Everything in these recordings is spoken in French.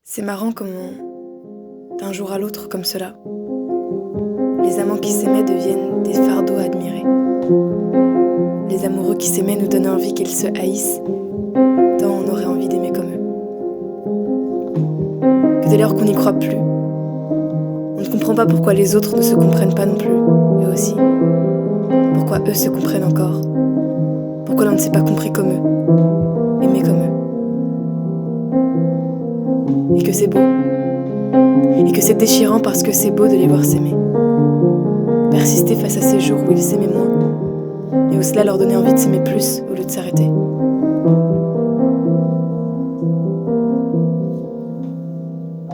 C'est marrant comment, d'un jour à l'autre comme cela, les amants qui s'aimaient deviennent des fardeaux à admirer. Les amoureux qui s'aimaient nous donnent envie qu'ils se haïssent, tant on aurait envie d'aimer comme eux. Que dès lors qu'on n'y croit plus, on ne comprend pas pourquoi les autres ne se comprennent pas non plus, eux aussi. Pourquoi eux se comprennent encore. Pourquoi l'on ne s'est pas compris comme eux, aimé comme eux. Et que c'est beau. Et que c'est déchirant parce que c'est beau de les voir s'aimer. Persister face à ces jours où ils s'aimaient moins, et où cela leur donnait envie de s'aimer plus au lieu de s'arrêter.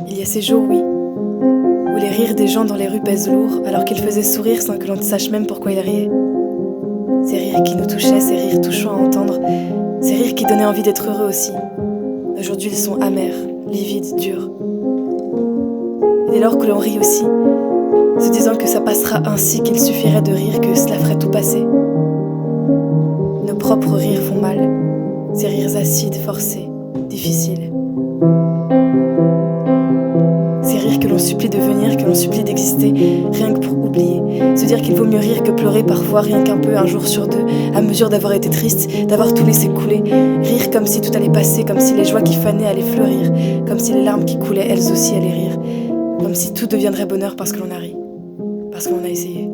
Il y a ces jours, oui, où les rires des gens dans les rues pèsent lourd, alors qu'ils faisaient sourire sans que l'on ne sache même pourquoi ils riaient. Ces rires qui nous touchaient, ces rires touchants à entendre, ces rires qui donnaient envie d'être heureux aussi. Aujourd'hui, ils sont amers, livides, durs. Et dès lors que l'on rit aussi, se disant que ça passera ainsi, qu'il suffirait de rire, que cela ferait tout passer. Nos propres rires font mal, ces rires acides, forcés, difficiles. Ces rires que l'on supplie de venir, que l'on supplie d'exister, rien que pour oublier. Se dire qu'il vaut mieux rire que pleurer parfois, rien qu'un peu, un jour sur deux, à mesure d'avoir été triste, d'avoir tout laissé couler. Rire comme si tout allait passer, comme si les joies qui fanaient allaient fleurir, comme si les larmes qui coulaient elles aussi allaient rire, comme si tout deviendrait bonheur parce que l'on a ri, parce que l'on a essayé.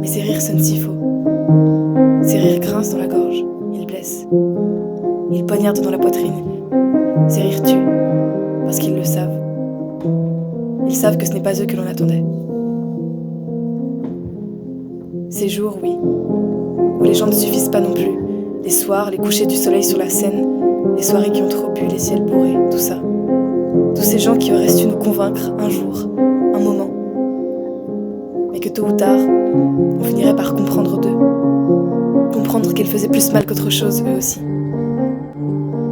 Mais ces rires sonnent si faux. Ces rires grincent dans la gorge, ils blessent, ils poignardent dans la poitrine. Ces rires tuent, parce qu'ils le savent. Ils savent que ce n'est pas eux que l'on attendait. Ces jours, oui, où les gens ne suffisent pas non plus. Les soirs, les couchers du soleil sur la Seine, les soirées qui ont trop bu, les ciels bourrés, tout ça. Tous ces gens qui auraient su nous convaincre un jour, un moment. Mais que tôt ou tard, on finirait par comprendre d'eux. Comprendre qu'ils faisaient plus mal qu'autre chose, eux aussi.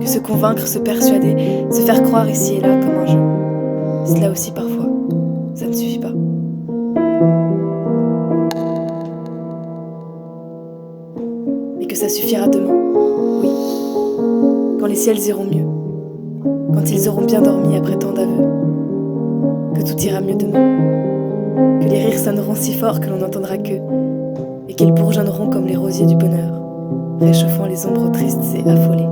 Que se convaincre, se persuader, se faire croire ici et là comme un jeu. Cela aussi parfois, ça ne suffit pas. Mais que ça suffira demain, oui. Quand les ciels iront mieux, quand ils auront bien dormi après tant d'aveux. Que tout ira mieux demain. Que les rires sonneront si fort que l'on n'entendra qu'eux, et qu'ils bourgeonneront comme les rosiers du bonheur, réchauffant les ombres tristes et affolées.